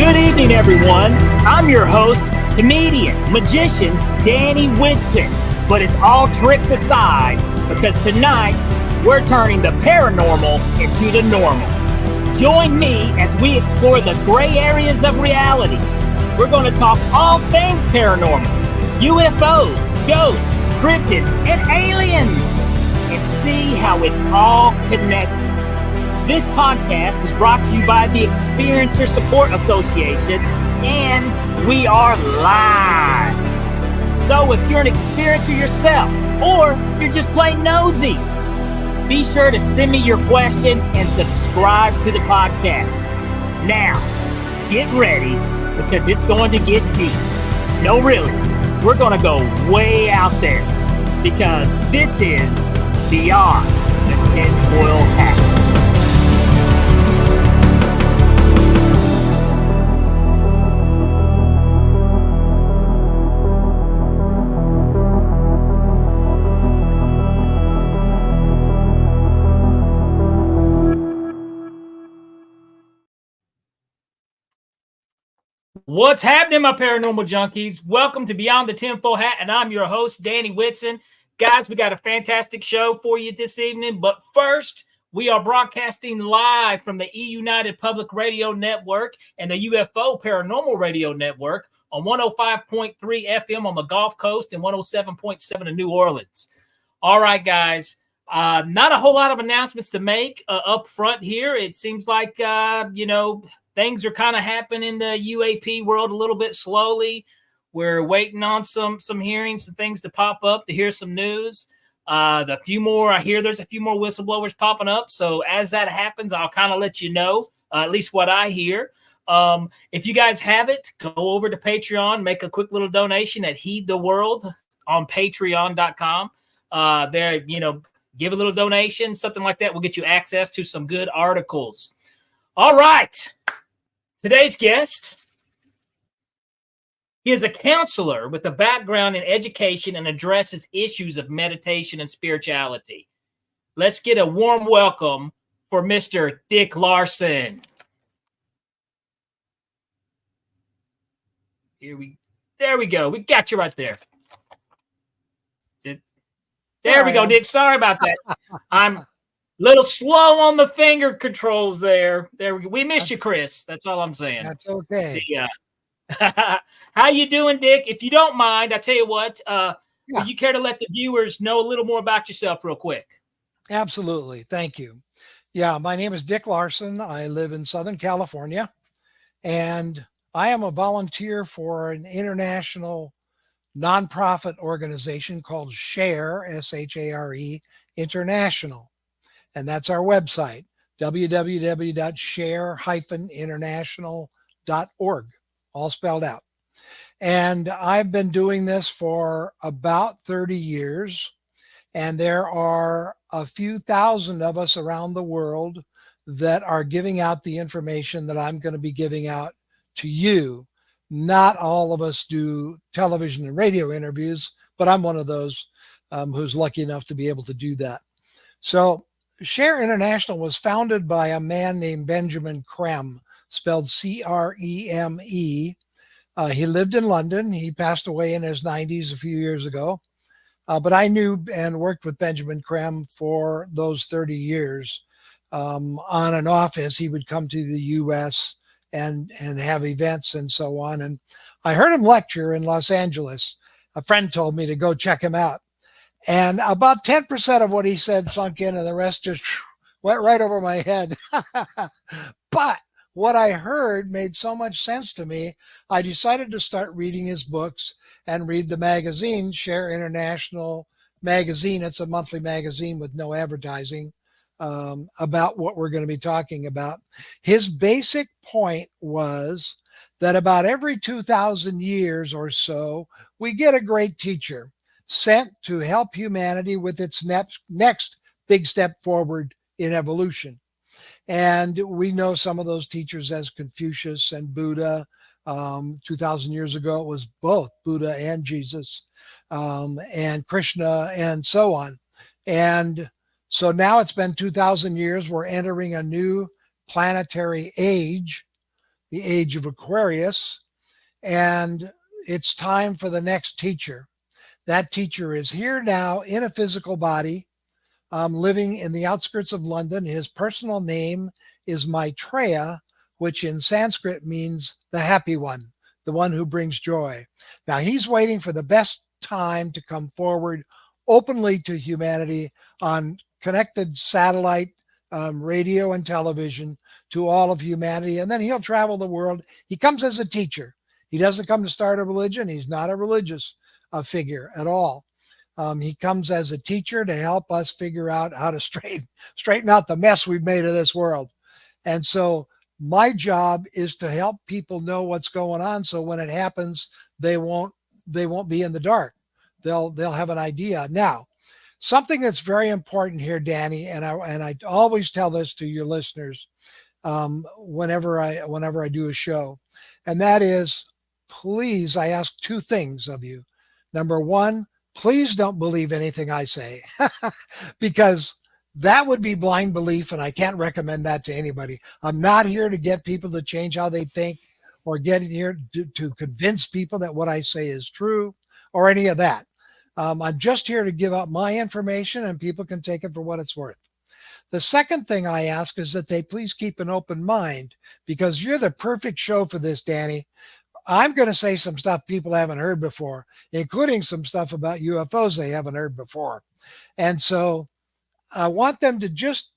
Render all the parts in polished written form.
Good evening, everyone. I'm your host, comedian, magician, Danny Whitson. But it's all tricks aside, because tonight we're turning the paranormal into the normal. Join me as we explore the gray areas of reality. We're going to talk all things paranormal, UFOs, ghosts, cryptids, and aliens, and see how it's all connected. This podcast is brought to you by the Experiencer Support Association, and we are live. So if you're an experiencer yourself, or you're just plain nosy, be sure to send me your question and subscribe to the podcast. Now, get ready, because it's going to get deep. No, really, we're going to go way out there, because this is Beyond the Tinfoil Hat. What's happening, my paranormal junkies? Welcome to Beyond the Tinfoil Hat, and I'm your host, Danny Whitson. Guys, we got a fantastic show for you this evening, but first, we are broadcasting live from the E-United Public Radio Network and the UFO Paranormal Radio Network on 105.3 FM on the Gulf Coast and 107.7 in New Orleans. All right, guys, not a whole lot of announcements to make up front here. It seems like, things are kind of happening in the UAP world a little bit slowly. We're waiting on some hearings, some things to pop up to hear some news. I hear there's a few more whistleblowers popping up. So as that happens, I'll kind of let you know, at least what I hear. If you guys have it, go over to Patreon, make a quick little donation at Heed the World on patreon.com. Give a little donation, something like that will get you access to some good articles. All right. Today's guest, he is a counselor with a background in education and addresses issues of meditation and spirituality. Let's get a warm welcome for Mr. Dick Larson. There we go. We got you right there. There we go, Dick. Sorry about that. I'm little slow on the finger controls there. There we go. We missed you, Chris. That's all I'm saying. That's okay. How you doing, Dick? If you don't mind, I tell you what, would you care to let the viewers know a little more about yourself real quick? Absolutely. Thank you. Yeah, my name is Dick Larson. I live in Southern California, and I am a volunteer for an international nonprofit organization called SHARE, S-H-A-R-E, International. And that's our website, www.share-international.org, all spelled out. And I've been doing this for about 30 years. And there are a few thousand of us around the world that are giving out the information that I'm going to be giving out to you. Not all of us do television and radio interviews, but I'm one of those who's lucky enough to be able to do that. So SHARE International was founded by a man named Benjamin Creme, spelled C-R-E-M-E. He lived in London. He passed away in his 90s a few years ago. But I knew and worked with Benjamin Creme for those 30 years. On and off as he would come to the U.S. and have events and so on. And I heard him lecture in Los Angeles. A friend told me to go check him out. And about 10% of what he said sunk in, and the rest just went right over my head. But what I heard made so much sense to me, I decided to start reading his books and read the magazine, SHARE International Magazine. It's a monthly magazine with no advertising, about what we're going to be talking about. His basic point was that about every 2,000 years or so, we get a great teacher sent to help humanity with its next big step forward in evolution. And we know some of those teachers as Confucius and Buddha. 2,000 years ago, it was both Buddha and Jesus, and Krishna and so on. And so now it's been 2,000 years. We're entering a new planetary age the age of Aquarius, and it's time for the next teacher. That teacher is here now in a physical body, living in the outskirts of London. His personal name is Maitreya, which in Sanskrit means the happy one, the one who brings joy. Now he's waiting for the best time to come forward openly to humanity on connected satellite, radio and television to all of humanity. And then he'll travel the world. He comes as a teacher. He doesn't come to start a religion. He's not a religious figure at all. He comes as a teacher to help us figure out how to straighten out the mess we've made of this world. And so my job is to help people know what's going on, so when it happens, they won't be in the dark. They'll have an idea. Now, something that's very important here, Danny, and I always tell this to your listeners whenever I do a show, and that is, please, I ask two things of you. Number one, please don't believe anything I say, because that would be blind belief, and I can't recommend that to anybody. I'm not here to get people to change how they think or get here to convince people that what I say is true or any of that. I'm just here to give out my information, and people can take it for what it's worth. The second thing I ask is that they please keep an open mind, because you're the perfect show for this, Danny. I'm going to say some stuff people haven't heard before, including some stuff about UFOs they haven't heard before. And so I want them to just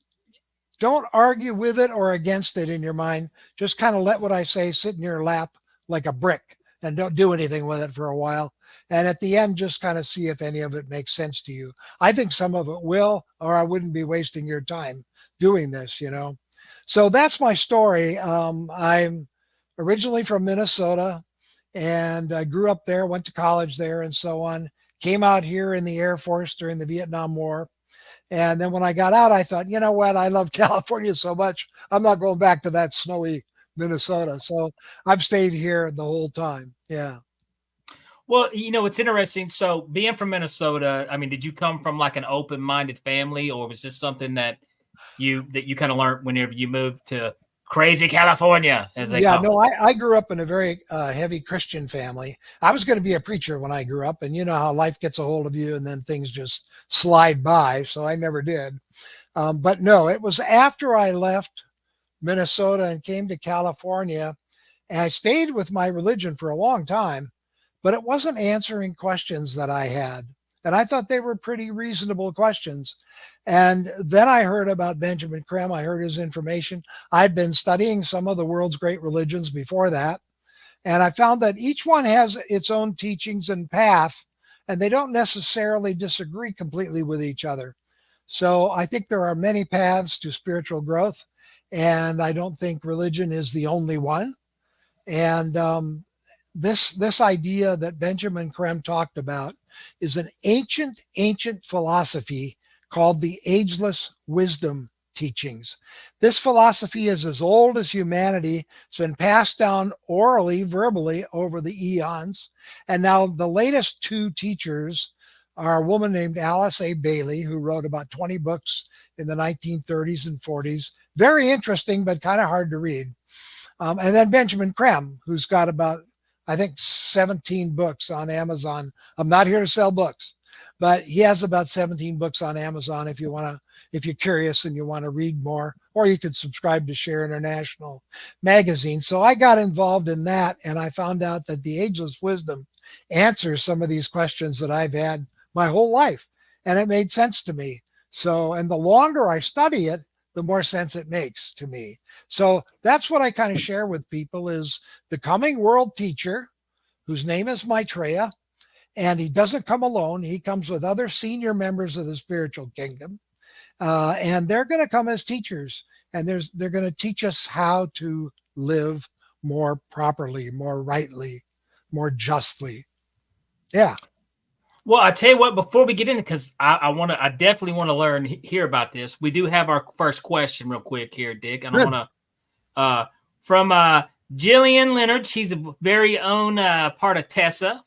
don't argue with it or against it in your mind. Just kind of let what I say sit in your lap like a brick and don't do anything with it for a while. And at the end, just kind of see if any of it makes sense to you. I think some of it will, or I wouldn't be wasting your time doing this, you know. So that's my story. I'm originally from Minnesota, and I grew up there, went to college there and so on. Came out here in the Air Force during the Vietnam War. And then when I got out, I thought, you know what? I love California so much. I'm not going back to that snowy Minnesota. So I've stayed here the whole time. Yeah. Well, you know, it's interesting. So being from Minnesota, I mean, did you come from like an open-minded family, or was this something that you kind of learned whenever you moved to crazy California, as they Yeah, call no, it? I grew up in a very heavy Christian family. I was going to be a preacher when I grew up, and you know how life gets a hold of you and then things just slide by. So I never did. But no, it was after I left Minnesota and came to California, and I stayed with my religion for a long time, but it wasn't answering questions that I had. And I thought they were pretty reasonable questions. And then I heard about Benjamin Creme. I heard his information. I'd been studying some of the world's great religions before that. And I found that each one has its own teachings and path, and they don't necessarily disagree completely with each other. So I think there are many paths to spiritual growth, and I don't think religion is the only one. And this idea that Benjamin Creme talked about is an ancient philosophy called the Ageless Wisdom Teachings. This philosophy is as old as humanity. It's been passed down orally, verbally over the eons. And now the latest two teachers are a woman named Alice A. Bailey, who wrote about 20 books in the 1930s and 40s. Very interesting, but kind of hard to read. And then Benjamin Creme, who's got about, I think, 17 books on Amazon. I'm not here to sell books, but he has about 17 books on Amazon if you're curious and you want to read more, or you could subscribe to Share International magazine. So I got involved in that, and I found out that the Ageless Wisdom answers some of these questions that I've had my whole life, and it made sense to me. So, and the longer I study it, the more sense it makes to me. So that's what I kind of share with people, is the coming world teacher, whose name is Maitreya, and he doesn't come alone. He comes with other senior members of the spiritual kingdom, and they're going to come as teachers, and they're going to teach us how to live more properly, more rightly, more justly. Yeah. Well, I tell you what, before we get in, because I definitely want to hear about this. We do have our first question real quick here, Dick. And Good. I want to, from Jillian Leonard, she's a very own part of TESA.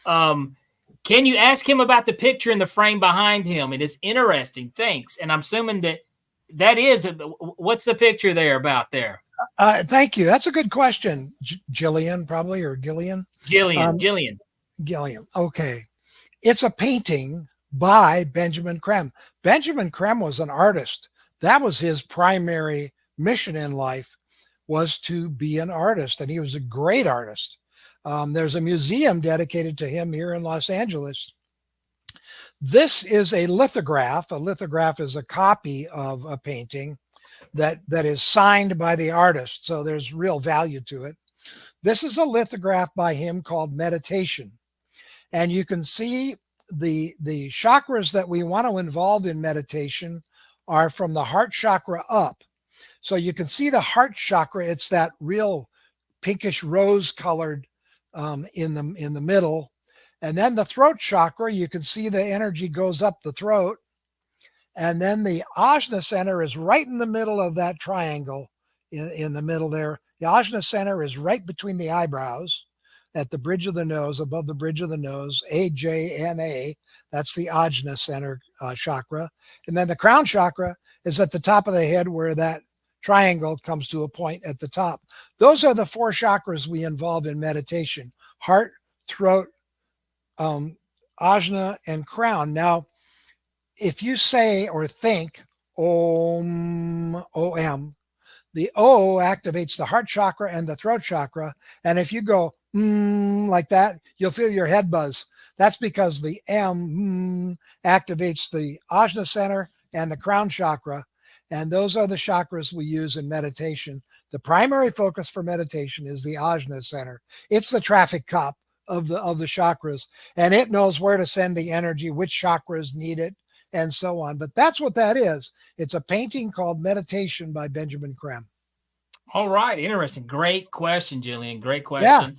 Can you ask him about the picture in the frame behind him? It is interesting. Thanks. And I'm assuming that that is, what's the picture there about there? Thank you. That's a good question, Jillian, probably, or Gillian. Jillian. Gillian. Okay. It's a painting by Benjamin Creme. Benjamin Creme was an artist. That was his primary mission in life, was to be an artist. And he was a great artist. There's a museum dedicated to him here in Los Angeles. This is a lithograph. A lithograph is a copy of a painting that is signed by the artist. So there's real value to it. This is a lithograph by him called Meditation. And you can see the chakras that we want to involve in meditation are from the heart chakra up. So you can see the heart chakra. It's that real pinkish rose colored in the middle. And then the throat chakra, you can see the energy goes up the throat. And then the Ajna center is right in the middle of that triangle in the middle there. The Ajna center is right between the eyebrows at the bridge of the nose, above the bridge of the nose, AJNA. That's the Ajna center chakra. And then the crown chakra is at the top of the head where that triangle comes to a point at the top. Those are the four chakras we involve in meditation: heart, throat, Ajna, and crown. Now, if you say or think Om, O-M, the O activates the heart chakra and the throat chakra. And if you go like that, you'll feel your head buzz. That's because the M activates the Ajna center and the crown chakra. And those are the chakras we use in meditation. The primary focus for meditation is the Ajna center. It's the traffic cop of the chakras, and it knows where to send the energy, which chakras need it, and so on. But that's what that is. It's a painting called Meditation by Benjamin Creme. All right. Interesting. Great question, Jillian. Great question.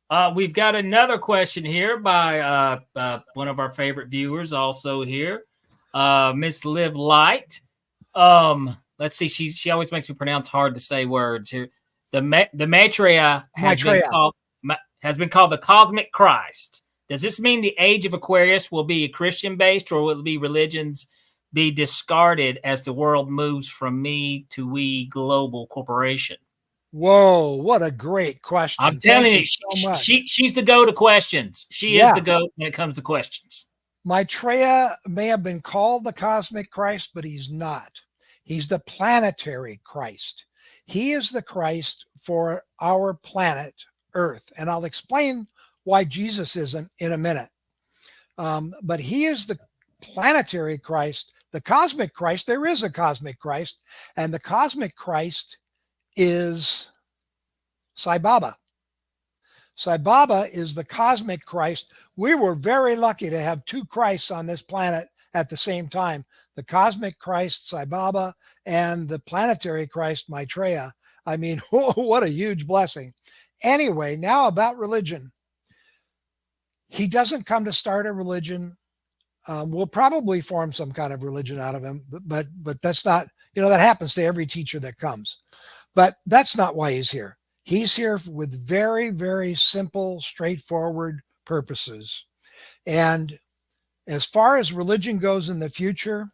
Yeah. We've got another question here by one of our favorite viewers also here, Miss Liv Light. Let's see. She always makes me pronounce hard to say words here. The Maitreya has been called the Cosmic Christ. Does this mean the age of Aquarius will be Christian-based, or will it be religions be discarded as the world moves from me to we global corporation? Whoa, what a great question. I'm telling you, she's the go to questions. She is the go when it comes to questions. Maitreya may have been called the Cosmic Christ, but he's not. He's the planetary Christ. He is the Christ for our planet, Earth. And I'll explain why Jesus isn't in a minute. But he is the planetary Christ. The cosmic Christ, there is a cosmic Christ, and the cosmic Christ is Sai Baba. Sai Baba is the cosmic Christ. We were very lucky to have two Christs on this planet at the same time: the cosmic Christ, Sai Baba, and the planetary Christ, Maitreya. I mean, what a huge blessing. Anyway, now about religion. He doesn't come to start a religion. We'll probably form some kind of religion out of him, but that's not, that happens to every teacher that comes. But that's not why he's here. He's here with very, very simple, straightforward purposes. And as far as religion goes in the future,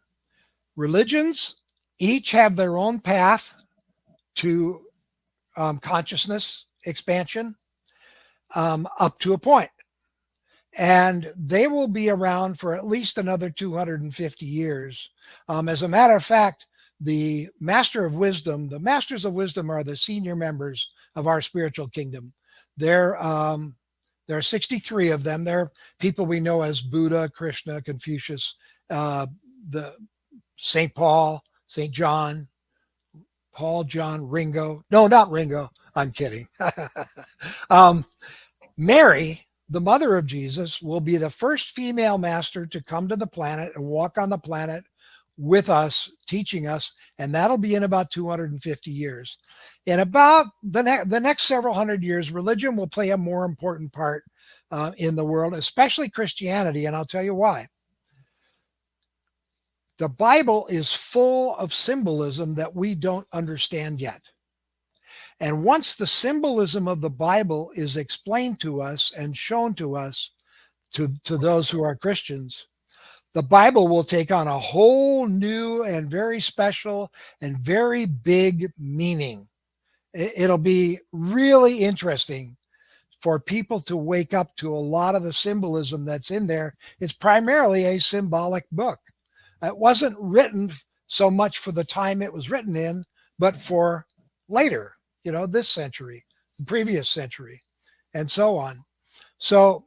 religions each have their own path to consciousness expansion up to a point. And they will be around for at least another 250 years. As a matter of fact, the Master of Wisdom, the Masters of Wisdom are the senior members of our spiritual kingdom. There are 63 of them. They're people we know as Buddha, Krishna, Confucius, the St. Paul, St. John, Paul, John, Ringo. No, not Ringo. I'm kidding. Mary, the mother of Jesus, will be the first female master to come to the planet and walk on the planet with us, teaching us, and that'll be in about 250 years. In about the next several hundred years, religion will play a more important part in the world, especially Christianity, and I'll tell you why. The Bible is full of symbolism that we don't understand yet. And once the symbolism of the Bible is explained to us and shown to us, to those who are Christians, the Bible will take on a whole new and very special and very big meaning. It'll be really interesting for people to wake up to a lot of the symbolism that's in there. It's primarily a symbolic book. It wasn't written so much for the time it was written in, but for later, this century, the previous century, and so on. So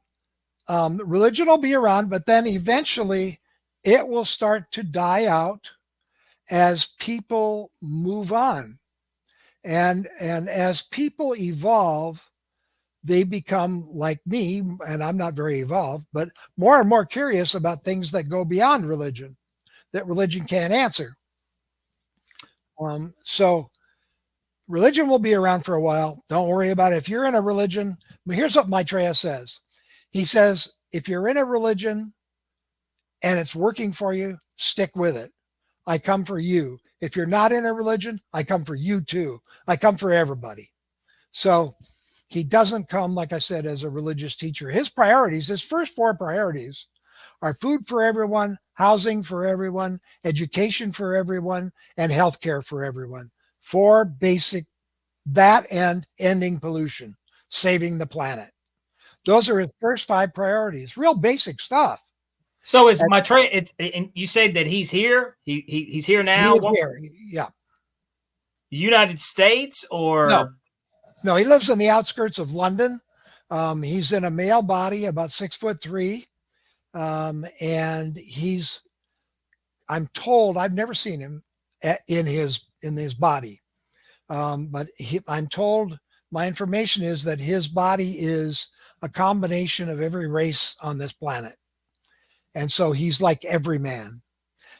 religion will be around, but then eventually it will start to die out as people move on. And as people evolve, they become like me, and I'm not very evolved, but more and more curious about things that go beyond religion, that religion can't answer. So religion will be around for a while. Don't worry about it. If you're in a religion, here's what Maitreya says. He says, if you're in a religion and it's working for you, stick with it. I come for you. If you're not in a religion, I come for you too. I come for everybody. So he doesn't come, like I said, as a religious teacher. His priorities, his first 4 priorities are food for everyone, housing for everyone, education for everyone, and healthcare for everyone. 4 basic, that and ending pollution, saving the planet. Those are his first 5 priorities, real basic stuff. So is Maitreya, and you said that he's here? He's here now? He's here, yeah. United States or? No, he lives in the outskirts of London. He's in a male body, about 6'3". And I'm told, I've never seen him in his body. But I'm told, my information is that his body is a combination of every race on this planet. And so he's like every man.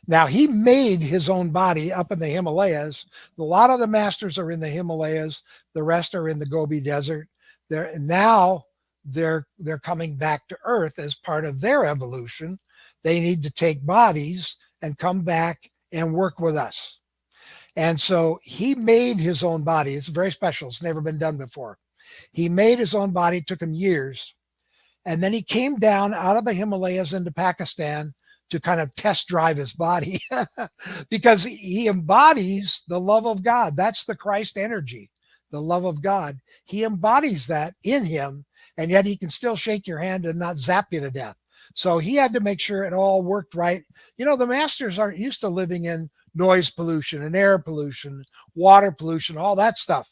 Now, he made his own body up in the Himalayas. A lot of the masters are in the Himalayas. The rest are in the Gobi Desert. Now they're coming back to Earth as part of their evolution. They need to take bodies and come back and work with us. And so he made his own body. It's very special. It's never been done before. He made his own body. It took him years. And then he came down out of the Himalayas into Pakistan to kind of test drive his body because he embodies the love of God. That's the Christ energy, the love of God. He embodies that in him, and yet he can still shake your hand and not zap you to death. So he had to make sure it all worked right. The masters aren't used to living in noise pollution and air pollution, water pollution, all that stuff.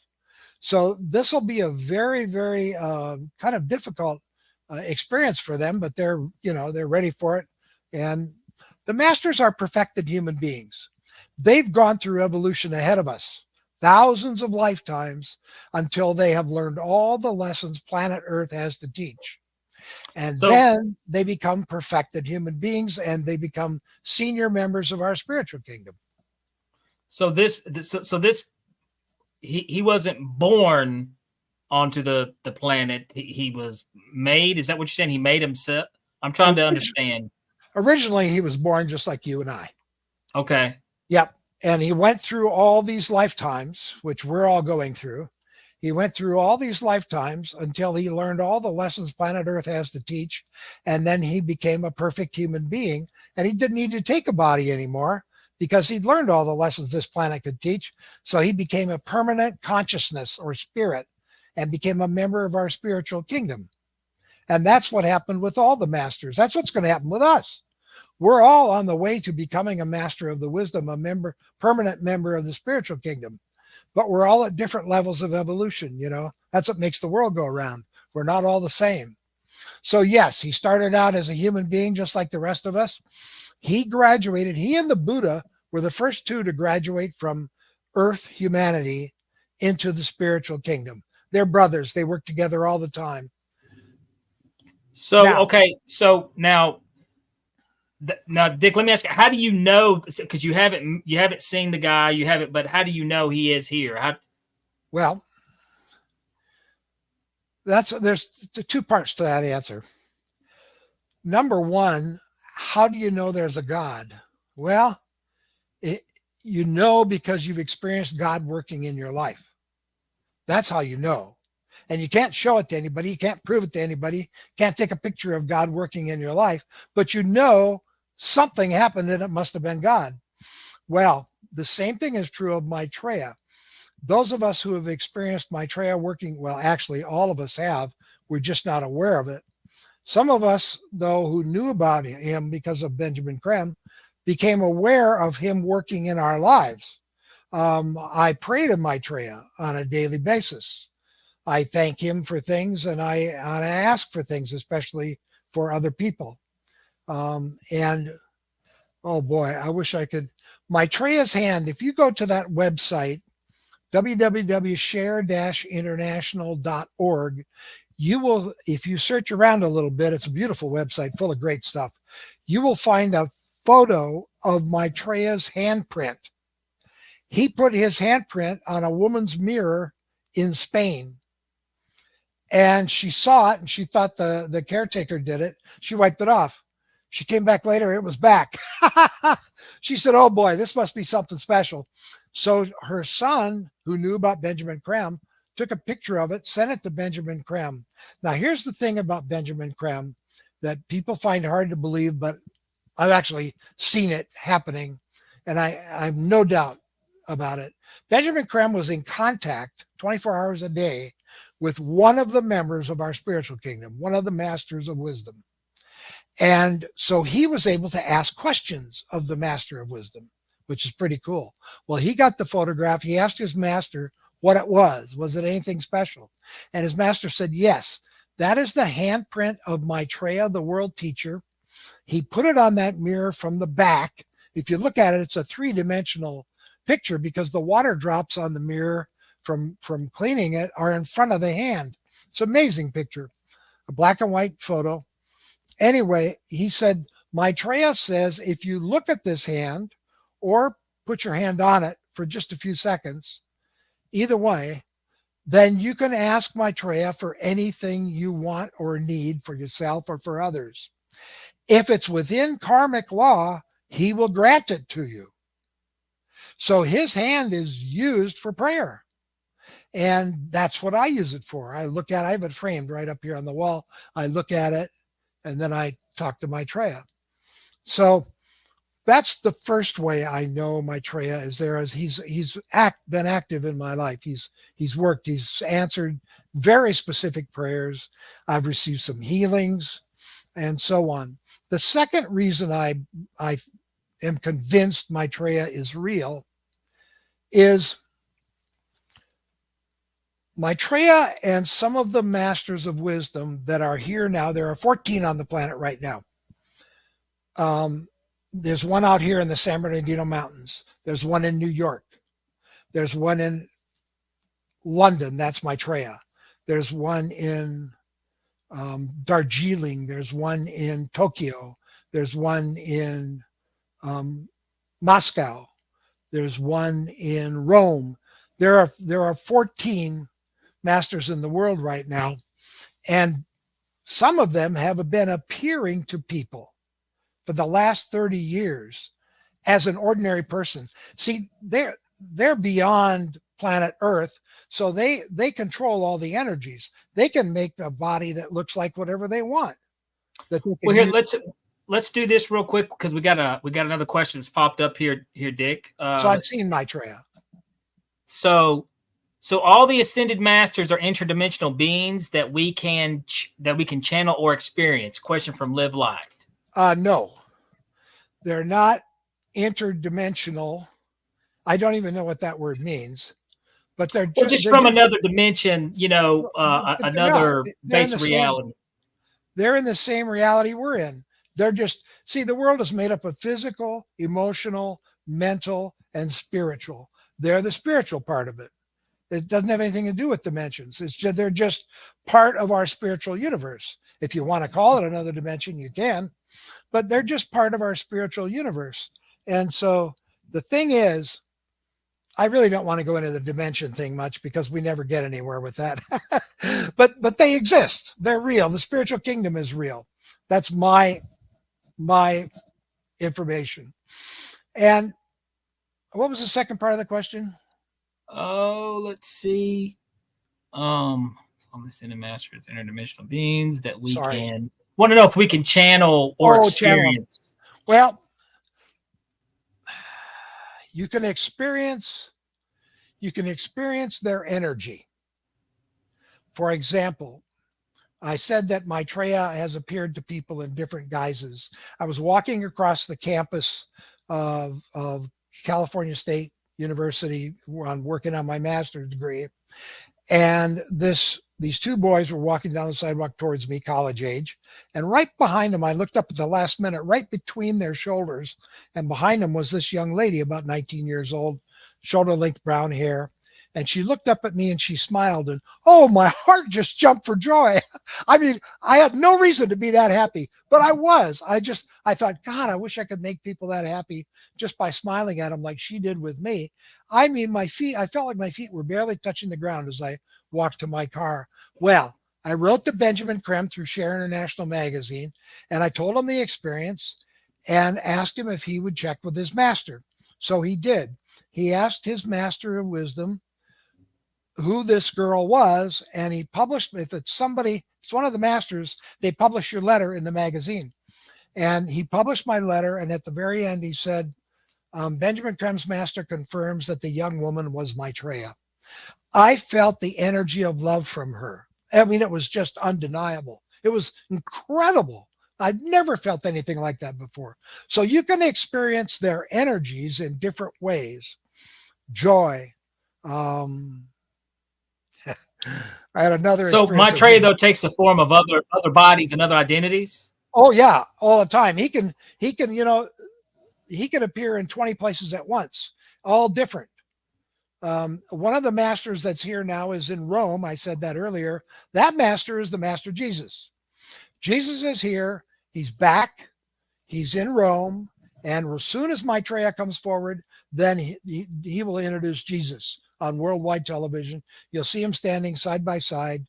So this will be a very, very kind of difficult experience for them, but they're ready for it. And the masters are perfected human beings. They've gone through evolution ahead of us, thousands of lifetimes, until they have learned all the lessons planet Earth has to teach. And then they become perfected human beings, and they become senior members of our spiritual kingdom. So he wasn't born onto the planet. He was made. Is that what you're saying? He made himself? I'm trying to understand. Originally, he was born just like you and I. Okay. Yep. And he went through all these lifetimes, which we're all going through. He went through all these lifetimes until he learned all the lessons planet Earth has to teach. And then he became a perfect human being. And he didn't need to take a body anymore because he'd learned all the lessons this planet could teach. So he became a permanent consciousness or spirit and became a member of our spiritual kingdom. And that's what happened with all the masters. That's what's going to happen with us. We're all on the way to becoming a master of the wisdom, a permanent member of the spiritual kingdom. But we're all at different levels of evolution. That's what makes the world go around. We're not all the same. So yes, he started out as a human being, just like the rest of us. He graduated. He and the Buddha were the first 2 to graduate from Earth humanity into the spiritual kingdom. They're brothers. They work together all the time. So now, Dick, let me ask you: how do you know? Because you haven't seen the guy, but how do you know he is here? Well, there's 2 parts to that answer. Number one, how do you know there's a God? Well, because you've experienced God working in your life. That's how you know. And you can't show it to anybody. You can't prove it to anybody. Can't take a picture of God working in your life, but something happened and it must have been God. Well, the same thing is true of Maitreya. Those of us who have experienced Maitreya working, well, actually all of us have, we're just not aware of it. Some of us, though, who knew about him because of Benjamin Creme, became aware of him working in our lives. I pray to Maitreya on a daily basis. I thank him for things, and I ask for things, especially for other people. And oh boy, I wish I could. Maitreya's hand, if you go to that website, www.share-international.org, you will, if you search around a little bit, it's a beautiful website full of great stuff. You will find a photo of Maitreya's handprint. He put his handprint on a woman's mirror in Spain. And she saw it and she thought the caretaker did it. She wiped it off. She came back later, it was back. She said, oh boy, this must be something special. So her son, who knew about Benjamin Creme, took a picture of it, sent it to Benjamin Creme. Now, here's the thing about Benjamin Creme that people find hard to believe, but I've actually seen it happening, and I have no doubt about it. Benjamin Creme was in contact 24 hours a day with one of the members of our spiritual kingdom, one of the masters of wisdom. And so he was able to ask questions of the master of wisdom, which is pretty cool. Well, he got the photograph. He asked his master what it was. Was it anything special? And his master said, yes, that is the handprint of Maitreya, the world teacher. He put it on that mirror from the back. If you look at it, it's a three-dimensional picture because the water drops on the mirror from cleaning it are in front of the hand. It's an amazing picture, a black and white photo. Anyway, he said, Maitreya says, if you look at this hand or put your hand on it for just a few seconds, either way, then you can ask Maitreya for anything you want or need for yourself or for others. If it's within karmic law, he will grant it to you. So his hand is used for prayer. And that's what I use it for. I look at it, I have it framed right up here on the wall. I look at it, and then I talk to Maitreya. So that's the first way I know Maitreya is there, as he's been active in my life. He's worked, he's answered very specific prayers. I've received some healings and so on. The second reason I am convinced Maitreya is real is Maitreya and some of the masters of wisdom that are here now. There are 14 on the planet right now. There's one out here in the San Bernardino Mountains. There's one in New York. There's one in London. That's Maitreya. There's one in Darjeeling. There's one in Tokyo. There's one in Moscow. There's one in Rome. There are 14 masters in the world right now, and some of them have been appearing to people for the last 30 years as an ordinary person. See, they're beyond planet Earth, so they control all the energies. They can make a body that looks like whatever they want. Well, here, let's do this real quick because we got another question that's popped up here, Dick. So I've seen Maitreya. So all the ascended masters are interdimensional beings that we can channel or experience. Question from Live Light. No, they're not interdimensional. I don't even know what that word means, but they're just from another dimension. Another base reality. They're in the same reality we're in. They're just, see, the world is made up of physical, emotional, mental, and spiritual. They're the spiritual part of it. It doesn't have anything to do with dimensions. It's just, they're just part of our spiritual universe. If you want to call it another dimension, you can, but they're just part of our spiritual universe. And so the thing is, I really don't want to go into the dimension thing much because we never get anywhere with that. but they exist. They're real. The spiritual kingdom is real. That's my information. And what was the second part of the question? Oh, let's see. On the ascended masters, interdimensional beings that we can want to know if we can channel or experience. Well, you can experience their energy. For example, I said that Maitreya has appeared to people in different guises. I was walking across the campus of California State University on working on my master's degree, and these two boys were walking down the sidewalk towards me, college age, and right behind them, I looked up at the last minute, right between their shoulders, and behind them was this young lady, about 19 years old, shoulder-length brown hair. And she looked up at me and she smiled, and oh, my heart just jumped for joy. I mean, I had no reason to be that happy, but I was. I thought, God, I wish I could make people that happy just by smiling at them like she did with me. I mean, I felt like my feet were barely touching the ground as I walked to my car. Well, I wrote to Benjamin Creme through Share International Magazine, and I told him the experience and asked him if he would check with his master. So he did. He asked his master of wisdom who this girl was, and he published, if it's one of the masters, they publish your letter in the magazine. And he published my letter, and at the very end he said, Benjamin Creme's master confirms that the young woman was Maitreya. I felt the energy of love from her. I mean, it was just undeniable. It was incredible. I've never felt anything like that before. So you can experience their energies in different ways. Joy. I had another. So Maitreya, though, takes the form of other bodies and other identities. Oh yeah, all the time. He can appear in 20 places at once, all different. One of the masters that's here now is in Rome. I said that earlier. That master is the Master Jesus. Jesus is here. He's back. He's in Rome. And as soon as Maitreya comes forward, then he will introduce Jesus on worldwide television. You'll see him standing side by side.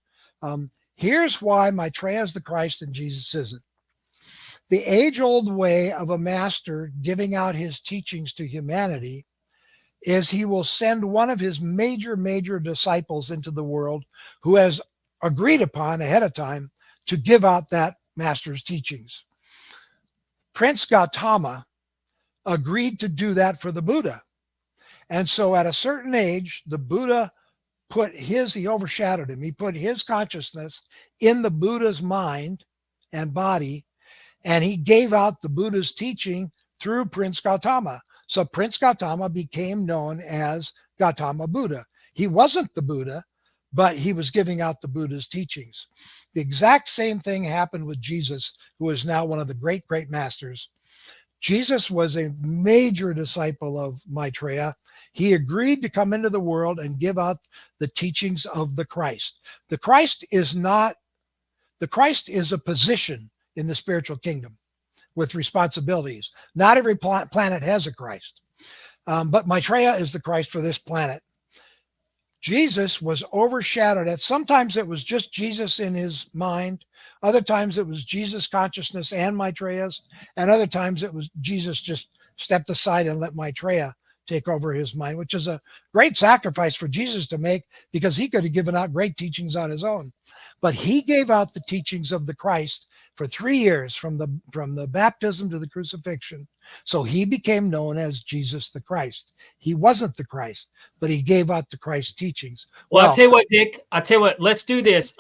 Here's why Maitreya is the Christ and Jesus isn't. The age-old way of a master giving out his teachings to humanity is he will send one of his major disciples into the world who has agreed upon ahead of time to give out that master's teachings. Prince Gautama agreed to do that for the Buddha. And so at a certain age, the Buddha he overshadowed him. He put his consciousness in the Buddha's mind and body, and he gave out the Buddha's teaching through Prince Gautama. So Prince Gautama became known as Gautama Buddha. He wasn't the Buddha, but he was giving out the Buddha's teachings. The exact same thing happened with Jesus, who is now one of the great masters. Jesus was a major disciple of Maitreya. He agreed to come into the world and give out the teachings of the Christ. The Christ is a position in the spiritual kingdom with responsibilities. Not every planet has a Christ, but Maitreya is the Christ for this planet. Jesus was overshadowed. Sometimes it was just Jesus in his mind. Other times it was Jesus' consciousness and Maitreya's. And other times it was Jesus just stepped aside and let Maitreya take over his mind, which is a great sacrifice for Jesus to make, because he could have given out great teachings on his own. But he gave out the teachings of the Christ for 3 years, from the baptism to the crucifixion. So he became known as Jesus the Christ. He wasn't the Christ, but he gave out the Christ teachings. Well, I'll tell you what, Dick. I'll tell you what. Let's do this.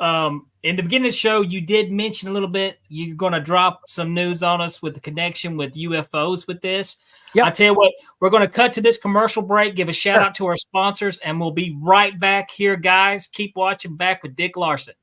In the beginning of the show, you did mention a little bit. You're going to drop some news on us with the connection with UFOs with this. Yep. I'll tell you what. We're going to cut to this commercial break, give a shout out to our sponsors, and we'll be right back here, guys. Keep watching. Back with Dick Larson.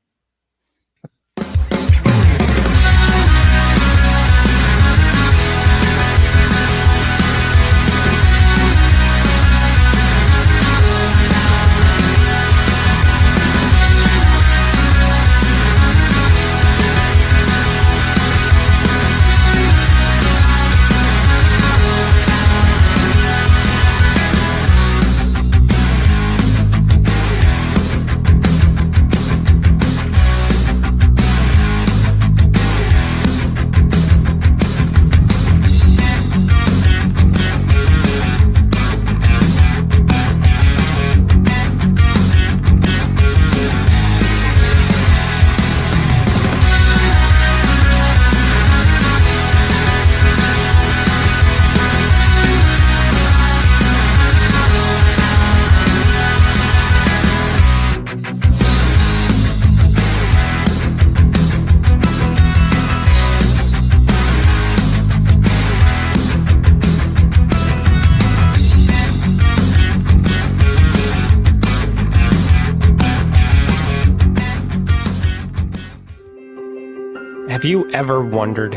Have you ever wondered,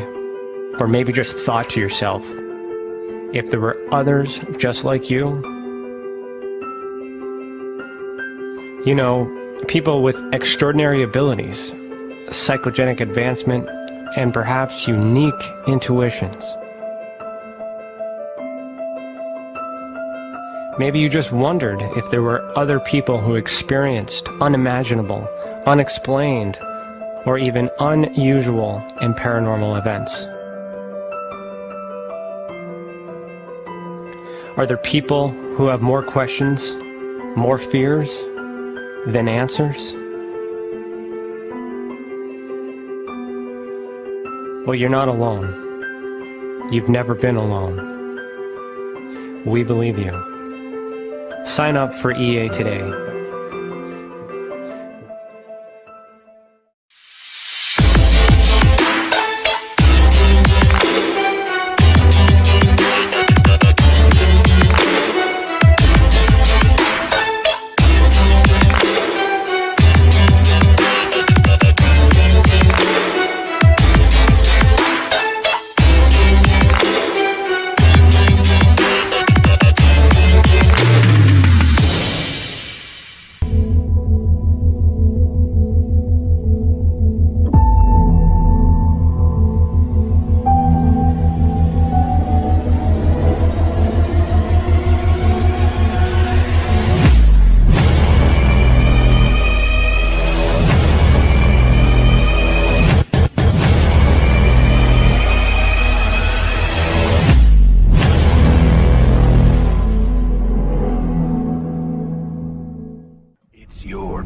or maybe just thought to yourself, if there were others just like you? You know, people with extraordinary abilities, psychogenic advancement, and perhaps unique intuitions. Maybe you just wondered if there were other people who experienced unimaginable, unexplained, or even unusual and paranormal events. Are there people who have more questions, more fears than answers? Well, you're not alone. You've never been alone. We believe you. Sign up for EA today.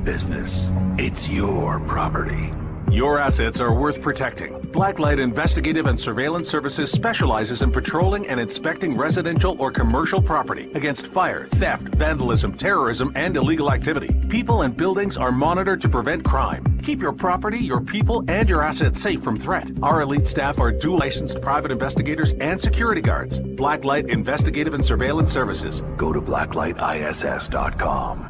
Business. It's your property. Your assets are worth protecting. Blacklight Investigative and Surveillance Services specializes in patrolling and inspecting residential or commercial property against fire, theft, vandalism, terrorism, and illegal activity. People and buildings are monitored to prevent crime. Keep your property, your people, and your assets safe from threat. Our elite staff are dual licensed private investigators and security guards. Blacklight Investigative and Surveillance Services. Go to blacklightiss.com.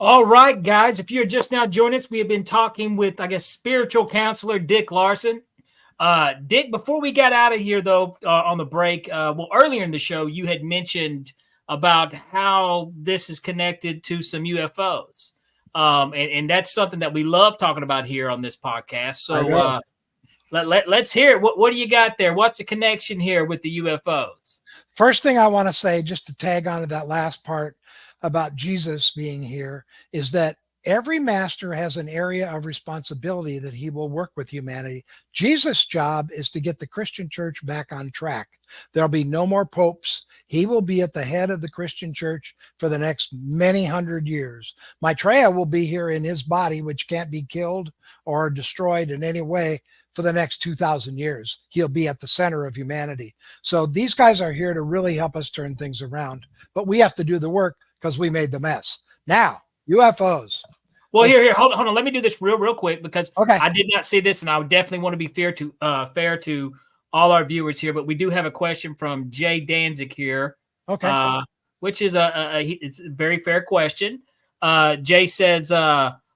All right, guys, if you're just now joining us, we have been talking with, spiritual counselor Dick Larson. Dick, before we got out of here, though, on the break, earlier in the show, you had mentioned about how this is connected to some UFOs. And that's something that we love talking about here on this podcast. So let's hear it. What do you got there? What's the connection here with the UFOs? First thing I want to say, just to tag on to that last part about Jesus being here, is that every master has an area of responsibility that he will work with humanity. Jesus' job is to get the Christian church back on track. There'll be no more popes. He will be at the head of the Christian church for the next many hundred years. Maitreya will be here in his body, which can't be killed or destroyed in any way, for the next 2,000 years. He'll be at the center of humanity. So these guys are here to really help us turn things around. But we have to do the work because we made the mess. Now, UFOs. Well, here, hold on. Let me do this real quick, because okay. I did not see this, and I would definitely want to be fair to all our viewers here. But we do have a question from Jay Danzig here, which is it's a very fair question. Jay says,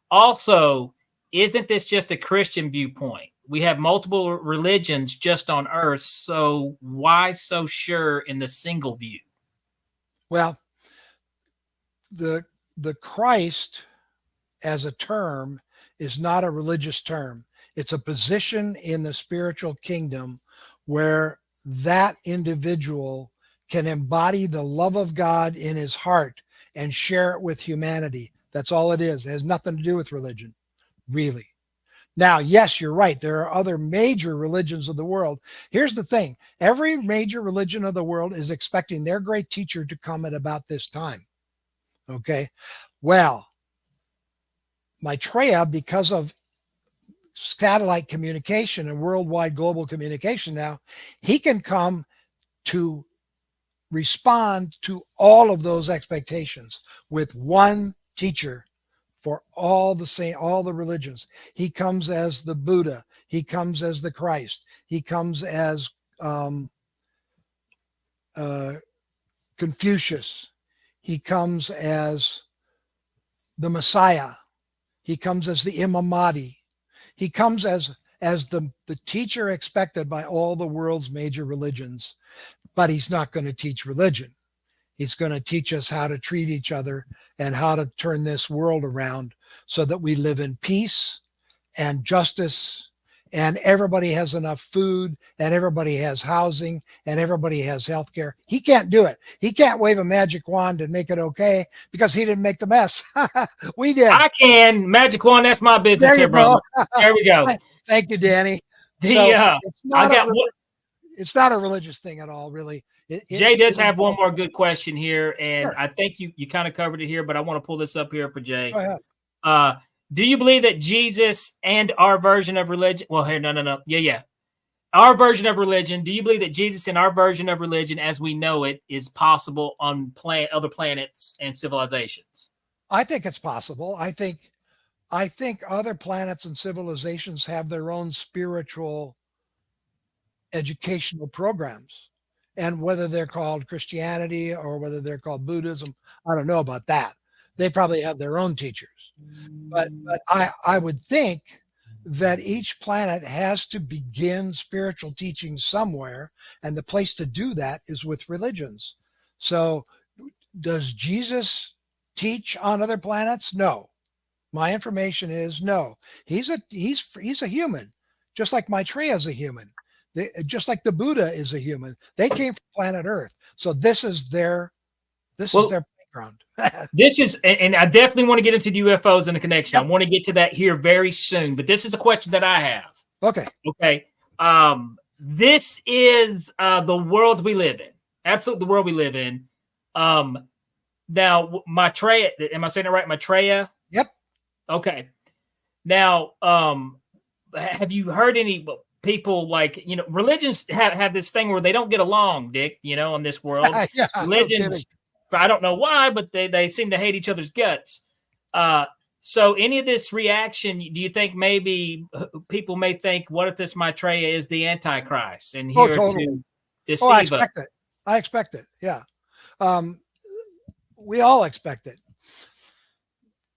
also, isn't this just a Christian viewpoint? We have multiple religions just on Earth, so why so sure in the single view? Well, the Christ as a term is not a religious term. It's a position in the spiritual kingdom where that individual can embody the love of God in his heart and share it with humanity. That's all it is. It has nothing to do with religion, really. Now, yes, you're right. There are other major religions of the world. Here's the thing. Every major religion of the world is expecting their great teacher to come at about this time. Okay. Well, Maitreya, because of satellite communication and worldwide global communication now, he can come to respond to all of those expectations with one teacher for all the religions. He comes as the Buddha. He comes as the Christ. He comes as Confucius. He comes as the Messiah. He comes as the Imam Mahdi. He comes as the teacher expected by all the world's major religions. But he's not going to teach religion. He's going to teach us how to treat each other and how to turn this world around so that we live in peace and justice, and everybody has enough food, and everybody has housing, and everybody has health care. He can't do it. He can't wave a magic wand and make it okay because he didn't make the mess. We did. I can. Magic wand, that's my business There here, you go. brother. There we go. Thank you, Danny. It's not a religious thing at all, really. Jay does have one more good question here, and Sure. I think you kind of covered it here, but I want to pull this up here for Jay. Go ahead. Do you believe that Jesus and our version of religion? Well, here, no. Yeah. Our version of religion. Do you believe that Jesus and our version of religion, as we know it, is possible on other planets and civilizations? I think it's possible. I think other planets and civilizations have their own spiritual educational programs, and whether they're called Christianity or whether they're called Buddhism, I don't know about that. They probably have their own teachers. But I would think that each planet has to begin spiritual teaching somewhere, and the place to do that is with religions. So does Jesus teach on other planets? No. My information is no. He's a human, just like Maitreya is a human. Just like the Buddha is a human. They came from planet Earth. So this is their background. This is, and I definitely want to get into the UFOs and the connection. Yep. I want to get to that here very soon, but this is a question that I have. Okay. This is the world we live in. Absolutely the world we live in. Now, Maitreya, am I saying it right? Maitreya? Yep. Okay. Now, have you heard any people religions have this thing where they don't get along, Dick, in this world? Yeah, religions, I don't know why, but they seem to hate each other's guts. So any of this reaction, do you think maybe people may think, what if this Maitreya is the Antichrist and here to deceive us? I expect it. Yeah. We all expect it.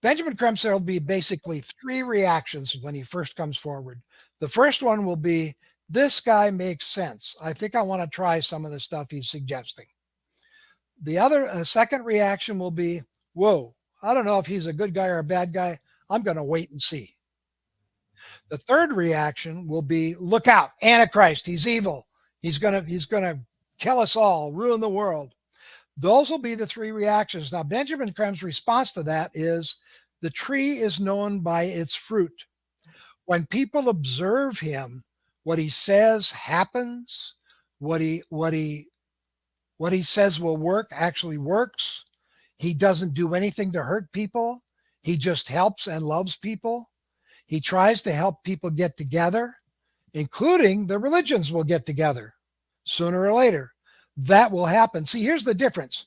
Benjamin Kremser will be basically three reactions when he first comes forward. The first one will be, this guy makes sense. I think I want to try some of the stuff he's suggesting. The second reaction will be, whoa, I don't know if he's a good guy or a bad guy. I'm going to wait and see. The third reaction will be, look out, Antichrist, he's evil. He's going to kill us all, ruin the world. Those will be the three reactions. Now, Benjamin Krem's response to that is, the tree is known by its fruit. When people observe him, what he says happens. What he says will work actually works. He doesn't do anything to hurt people. He just helps and loves people. He tries to help people get together, including the religions will get together sooner or later. That will happen. See, here's the difference.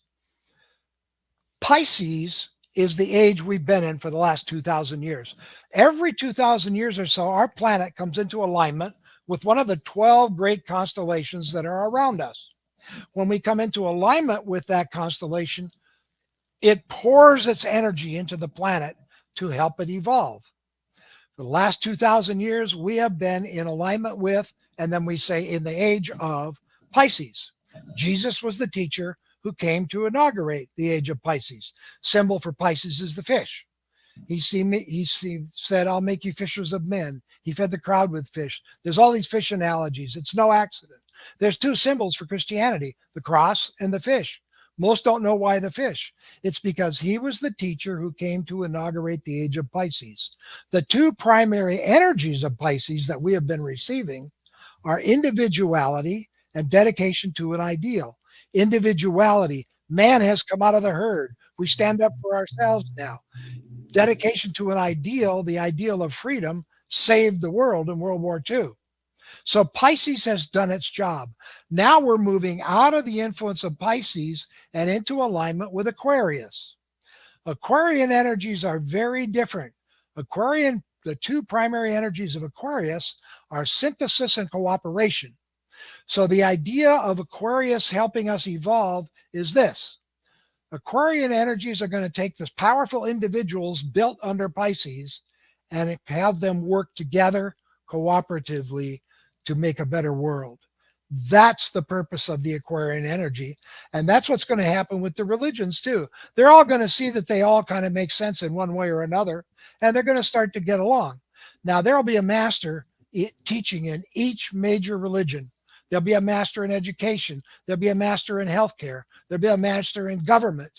Pisces is the age we've been in for the last 2,000 years. Every 2,000 years or so, our planet comes into alignment with one of the 12 great constellations that are around us. When we come into alignment with that constellation, it pours its energy into the planet to help it evolve. For the last 2,000 years, we have been in alignment with, and then we say in the age of Pisces. Jesus was the teacher who came to inaugurate the age of Pisces. Symbol for Pisces is the fish. He said, I'll make you fishers of men. He fed the crowd with fish. There's all these fish analogies. It's no accident. There's two symbols for Christianity, the cross and the fish. Most don't know why the fish. It's because he was the teacher who came to inaugurate the age of Pisces. The two primary energies of Pisces that we have been receiving are individuality and dedication to an ideal. Individuality, man has come out of the herd. We stand up for ourselves now. Dedication to an ideal, the ideal of freedom, saved the world in World War II. So Pisces has done its job. Now we're moving out of the influence of Pisces and into alignment with Aquarius. Aquarian energies are very different. The two primary energies of Aquarius are synthesis and cooperation. So the idea of Aquarius helping us evolve is this. Aquarian energies are going to take this powerful individuals built under Pisces and have them work together cooperatively to make a better world. That's the purpose of the Aquarian energy. And that's what's going to happen with the religions too. They're all going to see that they all kind of make sense in one way or another, and they're going to start to get along. Now, there'll be a master teaching in each major religion. There'll be a master in education. There'll be a master in healthcare. There'll be a master in government.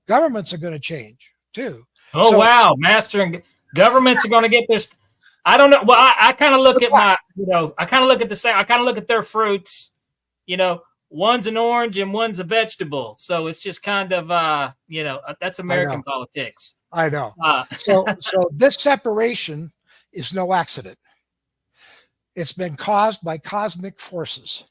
Governments are going to change too. Oh, wow. Master and governments are going to get this. I don't know. Well, I kind of look at I kind of look at the same. I kind of look at their fruits. One's an orange and one's a vegetable. So it's just kind of, that's American politics. I know. So this separation is no accident. It's been caused by cosmic forces.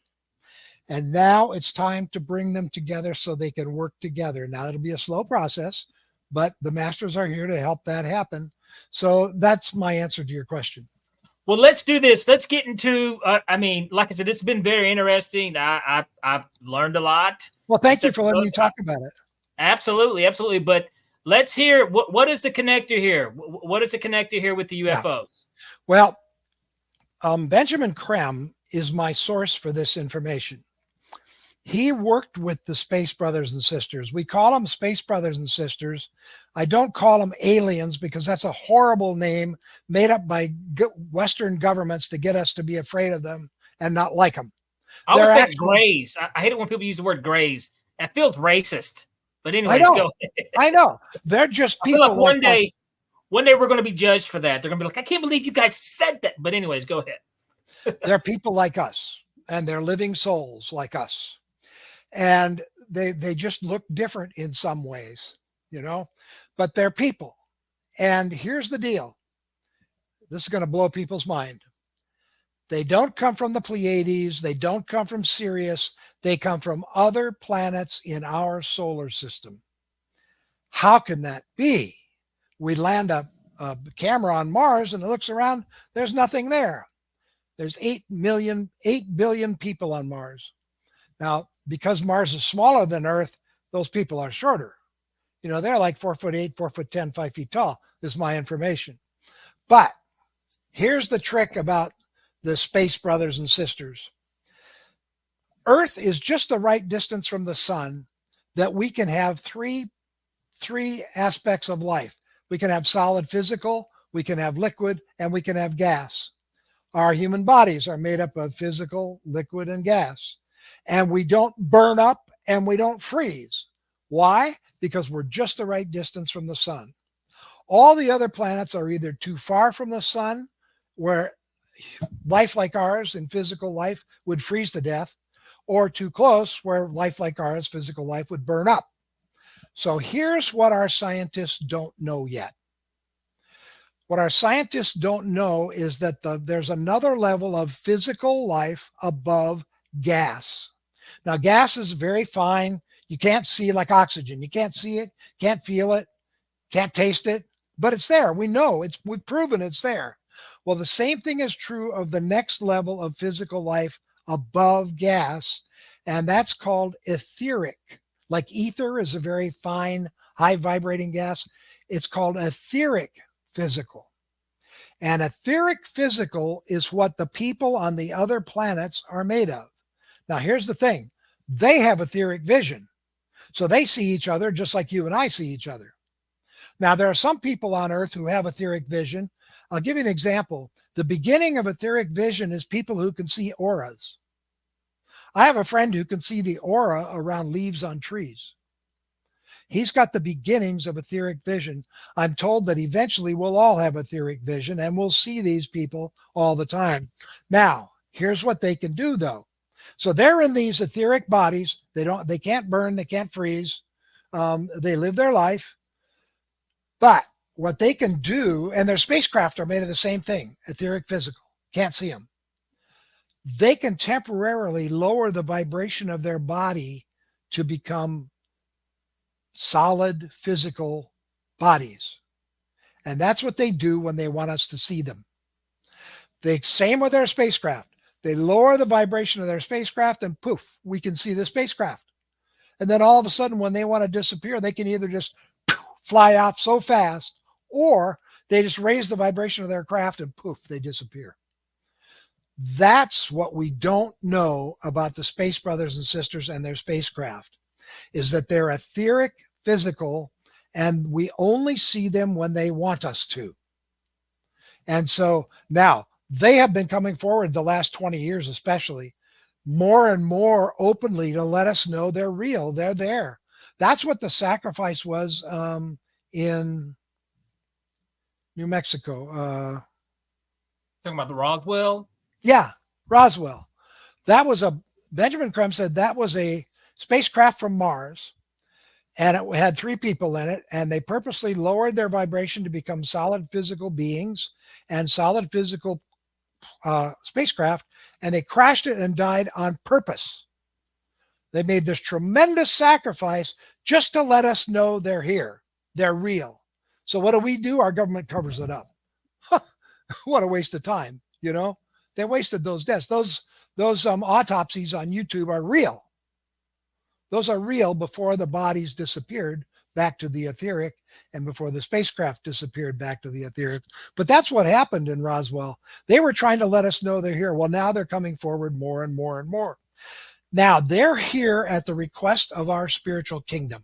And now it's time to bring them together so they can work together. Now it'll be a slow process, but the masters are here to help that happen. So that's my answer to your question. Well, let's do this. Let's get into, like I said, it's been very interesting. I've learned a lot. Well, thank you for letting me talk about it. Absolutely. Absolutely. But let's hear, what is the connector here? What is the connector here with the UFOs? Yeah. Well, Benjamin Krem is my source for this information. He worked with the Space Brothers and Sisters. We call them Space Brothers and Sisters. I don't call them aliens because that's a horrible name made up by Western governments to get us to be afraid of them and not like them. I always say grays. I hate it when people use the word grays. That feels racist. But anyways, go ahead. I know. They're just people. Like one day we're going to be judged for that. They're going to be like, I can't believe you guys said that. But anyways, go ahead. They're people like us, and they're living souls like us. And they just look different in some ways, but they're people. And here's the deal. This is going to blow people's mind. They don't come from the Pleiades. They don't come from Sirius. They come from other planets in our solar system. How can that be? We land a camera on Mars and it looks around. There's nothing there. There's 8 billion people on Mars. Now, because Mars is smaller than Earth, those people are shorter. They're like 4'8", 4'10", 5 feet tall, is my information. But here's the trick about the Space Brothers and Sisters. Earth is just the right distance from the sun that we can have three aspects of life. We can have solid physical, we can have liquid, and we can have gas. Our human bodies are made up of physical, liquid, and gas. And we don't burn up and we don't freeze. Why? Because we're just the right distance from the sun. All the other planets are either too far from the sun, where life like ours in physical life would freeze to death, or too close, where life like ours, physical life, would burn up. So here's what our scientists don't know yet. What our scientists don't know is that there's another level of physical life above gas. Now, gas is very fine. You can't see it like oxygen. You can't see it, can't feel it, can't taste it, but it's there. We know we've proven it's there. Well, the same thing is true of the next level of physical life above gas, and that's called etheric. Like ether is a very fine, high vibrating gas. It's called etheric physical. And etheric physical is what the people on the other planets are made of. Now, here's the thing. They have etheric vision. So they see each other just like you and I see each other. Now, there are some people on Earth who have etheric vision. I'll give you an example. The beginning of etheric vision is people who can see auras. I have a friend who can see the aura around leaves on trees. He's got the beginnings of etheric vision. I'm told that eventually we'll all have etheric vision and we'll see these people all the time. Now, here's what they can do though. So they're in these etheric bodies. They can't burn, they can't freeze. They live their life. But what they can do, and their spacecraft are made of the same thing, etheric physical, can't see them. They can temporarily lower the vibration of their body to become solid physical bodies. And that's what they do when they want us to see them. Same with their spacecraft. They lower the vibration of their spacecraft and poof, we can see the spacecraft. And then all of a sudden, when they want to disappear, they can either just fly off so fast, or they just raise the vibration of their craft and poof, they disappear. That's what we don't know about the Space Brothers and Sisters and their spacecraft, is that they're etheric, physical, and we only see them when they want us to. And so now they have been coming forward the last 20 years, especially more and more openly to let us know they're real. They're there. That's what the sacrifice was in New Mexico. Talking about the Roswell? Yeah, Roswell. Benjamin Crumb said that was a spacecraft from Mars, and it had 3 people in it, and they purposely lowered their vibration to become solid physical beings and solid physical spacecraft, and they crashed it and died on purpose. They made this tremendous sacrifice just to let us know they're here. They're real. So what do? Our government covers it up. What a waste of time, you know? They wasted those deaths. Those autopsies on YouTube are real. Those are real before the bodies disappeared back to the etheric and before the spacecraft disappeared back to the etheric. But that's what happened in Roswell. They were trying to let us know they're here. Well, now they're coming forward more and more and more. Now they're here at the request of our spiritual kingdom.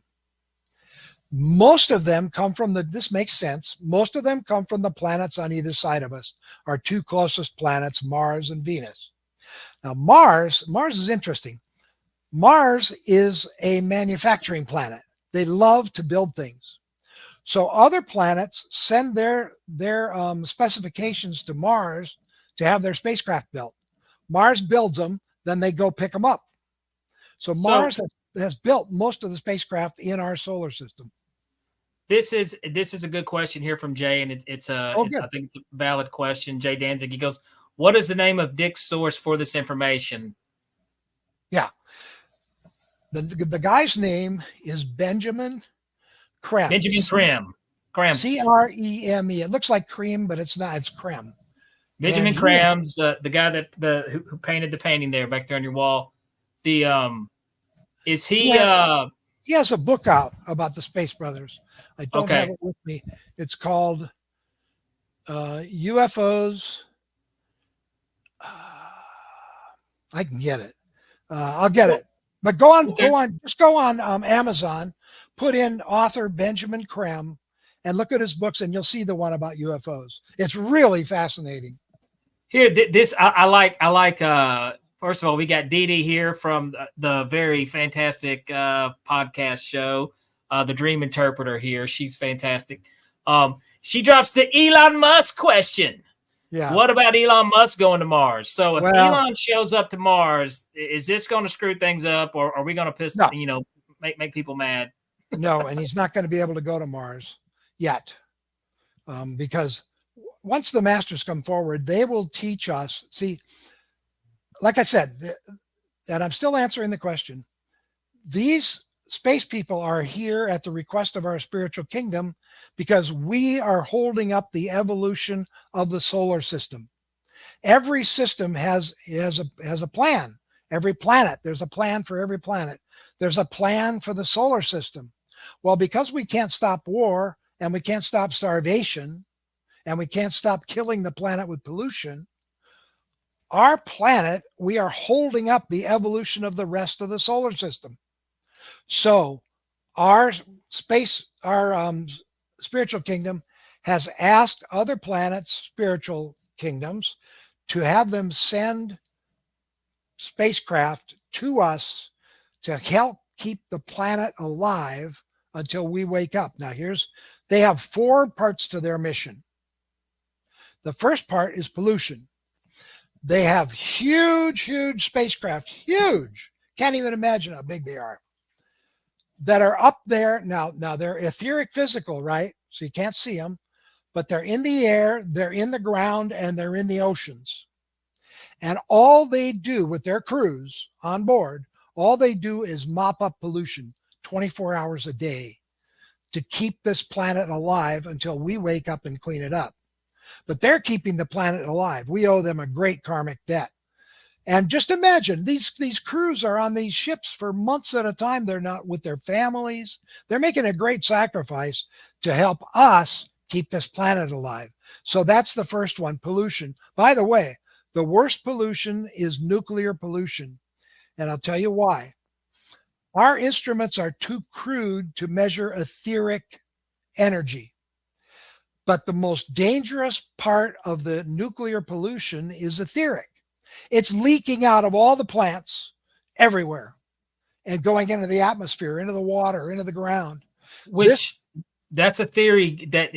Most of them come from this makes sense. Most of them come from the planets on either side of us, our 2 closest planets, Mars and Venus. Now, Mars is interesting. Mars is a manufacturing planet. They love to build things. So other planets send their specifications to Mars to have their spacecraft built. Mars builds them, then they go pick them up. So Mars has built most of the spacecraft in our solar system. This is a good question here from Jay, and I think it's a valid question. Jay Danzig, he goes, "What is the name of Dick's source for this information?" Yeah, the guy's name is Benjamin Creme. Benjamin Creme. Creme. It looks like cream, but it's not. It's Creme. Benjamin Creme's the guy who painted the painting there back there on your wall. Is he? He has a book out about the Space Brothers. I don't have it with me. It's called UFOs. I can get it. I'll get it. But just go on Amazon, put in author Benjamin Creme, and look at his books, and you'll see the one about UFOs. It's really fascinating. Here, this I like. First of all, we got Dee Dee here from the very fantastic podcast show, The Dream Interpreter here. She's fantastic. She drops the Elon Musk question. Yeah. What about Elon Musk going to Mars? So if Elon shows up to Mars, is this going to screw things up, or are we going to make people mad? No, and he's not going to be able to go to Mars yet, because once the masters come forward, they will teach us. See, like I said, and I'm still answering the question, these space people are here at the request of our spiritual kingdom because we are holding up the evolution of the solar system. Every system has a plan. Every planet, there's a plan for every planet. There's a plan for the solar system. Well, because we can't stop war and we can't stop starvation and we can't stop killing the planet with pollution, our planet, we are holding up the evolution of the rest of the solar system. So our spiritual kingdom has asked other planets, spiritual kingdoms, to have them send spacecraft to us to help keep the planet alive until we wake up. Now, they have 4 parts to their mission. The first part is pollution. They have huge spacecraft, huge. Can't even imagine how big they are, that are up there. Now they're etheric physical, right? So you can't see them, but they're in the air, they're in the ground, and they're in the oceans. And all they do with their crews on board, all they do is mop up pollution 24 hours a day to keep this planet alive until we wake up and clean it up. But they're keeping the planet alive. We owe them a great karmic debt. And just imagine, these crews are on these ships for months at a time. They're not with their families. They're making a great sacrifice to help us keep this planet alive. So that's the first one, pollution. By the way, the worst pollution is nuclear pollution. And I'll tell you why. Our instruments are too crude to measure etheric energy. But the most dangerous part of the nuclear pollution is etheric. It's leaking out of all the plants everywhere and going into the atmosphere, into the water, into the ground. That's a theory that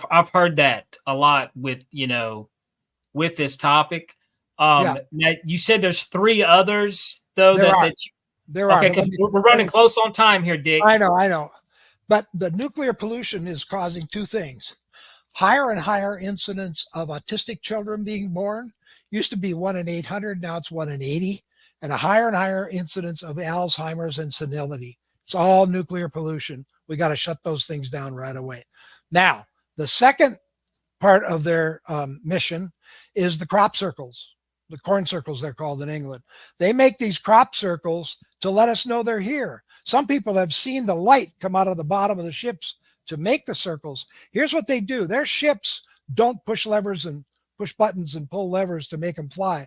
I've heard that a lot with this topic. Now you said there's 3 others though. There are. Okay, we're running close on time here, Dick. I know. But the nuclear pollution is causing 2 things. Higher and higher incidence of autistic children being born. Used to be 1 in 800, now it's 1 in 80. And a higher and higher incidence of Alzheimer's and senility. It's all nuclear pollution. We got to shut those things down right away. Now, the second part of their mission is the crop circles. The corn circles, they're called in England. They make these crop circles to let us know they're here. Some people have seen the light come out of the bottom of the ships to make the circles. Here's what they do. Their ships don't push levers and push buttons and pull levers to make them fly.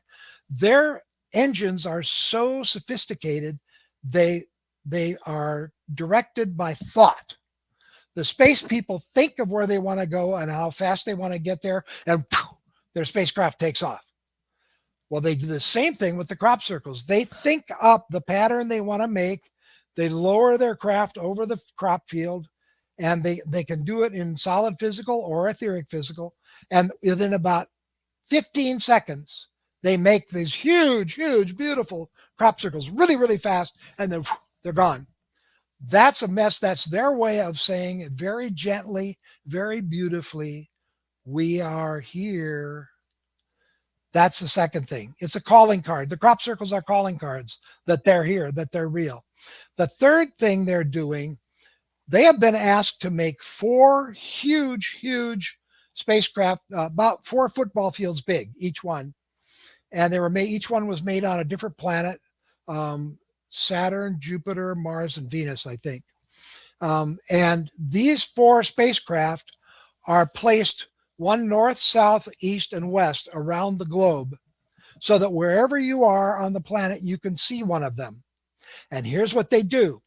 Their engines are so sophisticated, they are directed by thought. The space people think of where they want to go and how fast they want to get there, and their spacecraft takes off. Well, they do the same thing with the crop circles. They think up the pattern they want to make. They lower their craft over the crop field, and they can do it in solid physical or etheric physical. And within about 15 seconds, they make these huge, beautiful crop circles really, really fast, and then they're gone. That's a mess. That's their way of saying very gently, very beautifully, we are here. That's the second thing. It's a calling card. The crop circles are calling cards that they're here, that they're real. The third thing they're doing, they have been asked to make 4 huge spacecraft, about 4 football fields big, each one. And each one was made on a different planet, Saturn, Jupiter, Mars, and Venus, I think. And these 4 spacecraft are placed one north, south, east, and west around the globe, so that wherever you are on the planet, you can see one of them. And here's what they do.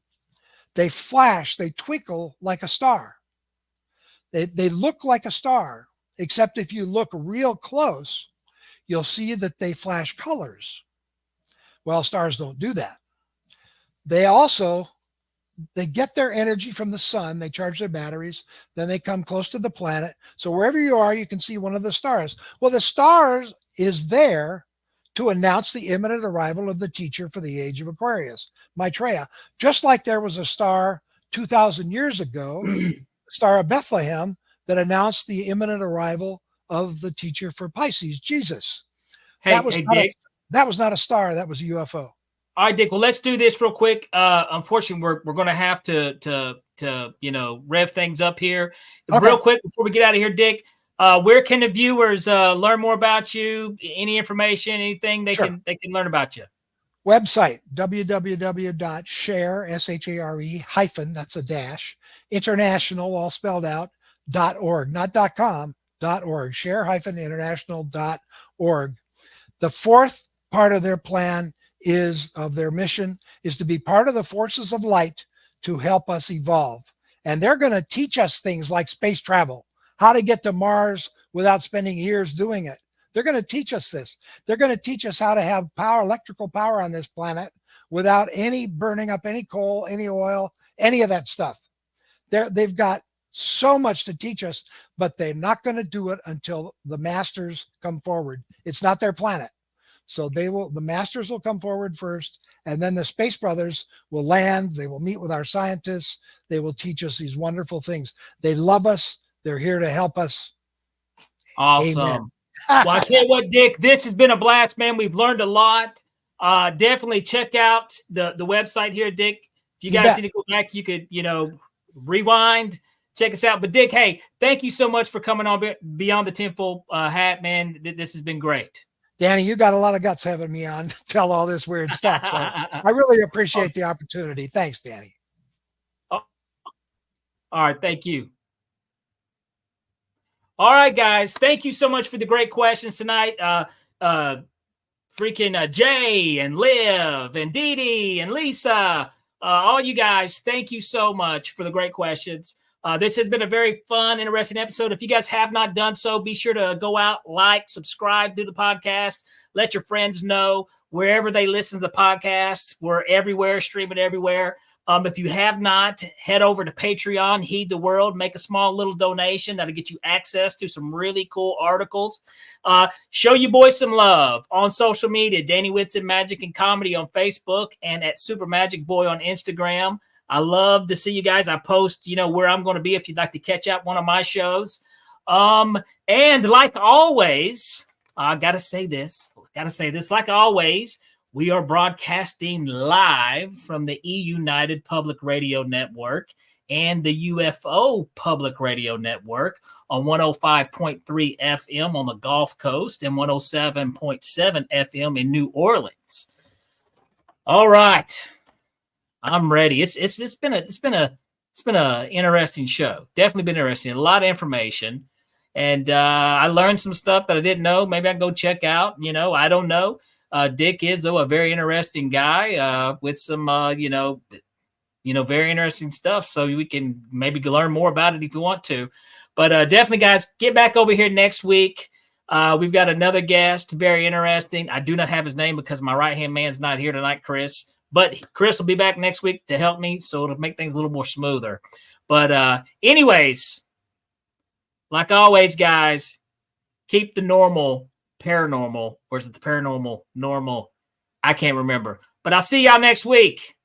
They flash, they twinkle like a star. They look like a star, except if you look real close, you'll see that they flash colors. Well, stars don't do that. They get their energy from the sun. They charge their batteries. Then they come close to the planet. So wherever you are, you can see one of the stars. Well, the star is there to announce the imminent arrival of the teacher for the age of Aquarius, Maitreya. Just like there was a star 2,000 years ago, the Star of Bethlehem, that announced the imminent arrival of the teacher for Pisces, Jesus. That was not a star. That was a UFO. All right, Dick. Well, let's do this real quick. Unfortunately, we're going to have to rev things up here real quick before we get out of here, Dick. Where can the viewers learn more about you? Any information, anything they can learn about you? Website www.share hyphen, that's a dash, international, all spelled out, .org, not .com, .org, share-international.org. The 4th part of their plan of their mission is to be part of the forces of light to help us evolve. And they're going to teach us things like space travel, how to get to Mars without spending years doing it. They're going to teach us this. They're going to teach us how to have power, electrical power on this planet without any burning up any coal, any oil, any of that stuff. They've got so much to teach us, but they're not going to do it until the masters come forward. It's not their planet. So the masters will come forward first, and then the space brothers will land. They will meet with our scientists. They will teach us these wonderful things. They love us. They're here to help us. Awesome. Amen. Well, I tell you what, Dick, this has been a blast, man. We've learned a lot. Definitely check out the website here, Dick. If you guys need to go back, you could, rewind, check us out. But Dick, hey, thank you so much for coming on Beyond the Tinfoil Hat, man. This has been great. Danny, you got a lot of guts having me on to tell all this weird stuff. So I really appreciate the opportunity. Thanks, Danny. All right. Thank you. All right, guys. Thank you so much for the great questions tonight. Freaking Jay and Liv and Dee Dee and Lisa, all you guys, thank you so much for the great questions. This has been a very fun, interesting episode. If you guys have not done so, be sure to go out, like, subscribe to the podcast. Let your friends know wherever they listen to the podcast. We're everywhere, streaming everywhere. If you have not, head over to Patreon, Heed the World, make a small little donation. That'll get you access to some really cool articles. Show your boys some love on social media, Danny Whitson Magic and Comedy on Facebook and at Super Magic Boy on Instagram. I love to see you guys. I post, where I'm going to be if you'd like to catch out one of my shows. And like always, I got to say this, like always, we are broadcasting live from the E-United Public Radio Network and the UFO Public Radio Network on 105.3 FM on the Gulf Coast and 107.7 FM in New Orleans. All right. I'm ready. It's been a interesting show. Definitely been interesting. A lot of information. And I learned some stuff that I didn't know. Maybe I can go check out. I don't know. Dick is, though, a very interesting guy with some, very interesting stuff. So we can maybe learn more about it if you want to. But definitely, guys, get back over here next week. We've got another guest, very interesting. I do not have his name because my right-hand man's not here tonight, Chris. But Chris will be back next week to help me, so it'll make things a little more smoother. But anyways, like always, guys, keep the normal paranormal, or is it the paranormal normal? I can't remember. But I'll see y'all next week.